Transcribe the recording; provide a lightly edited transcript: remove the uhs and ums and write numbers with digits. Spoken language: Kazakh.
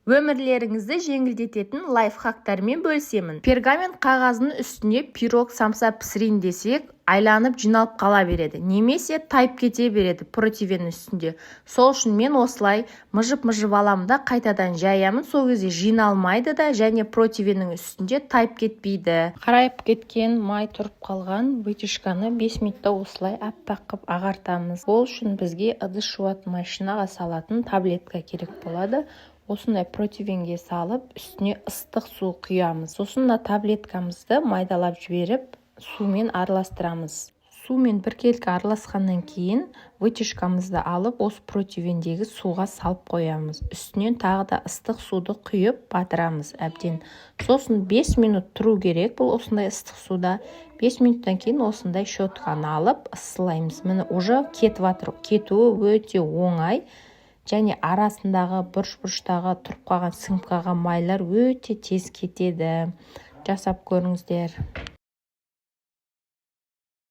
Өмірлеріңізді жеңілдететін лайфхактармен бөлісемін. Пергамент қағазының үстіне пирог самса пісірейін десек, айланып жиналып қала береді. Немесе тайып кете береді противеннің үстінде. Сол үшін мен осылай мыжып-мыжып аламын да қайтадан жаямын. Сол кезде жиналмайды да және противеннің үстінде тайып кетпейді. Қарайып кеткен май тұрып қалған вытяжканы 5 минутта осылай аппақ қып ағартамыз. Ол үшін бізге ыдыс жуатын машинаға салатын таблетка керек болады. Осындай противенге салып, үстіне ыстық су құямыз. Сосын таблеткамызды майдалап жіберіп, сумен араластырамыз. Сумен біркелкі араласқаннан кейін вытяжкамызды алып, осы противендегі суға салып қоямыз. Үстінен тағы да ыстық суды құйып батырамыз әбден. Сосын 5 минут тұру керек бұл осындай ыстық суда. 5 минуттан кейін осындай щетканы алып ысылаймыз. Міне уже кетіп жатыр. Кетуі өте оңай. Және арасындағы бұрыш-бұрыштағы тұрып қалған сіңіп қалған майлар өте тез кетеді. Жасап көріңіздер.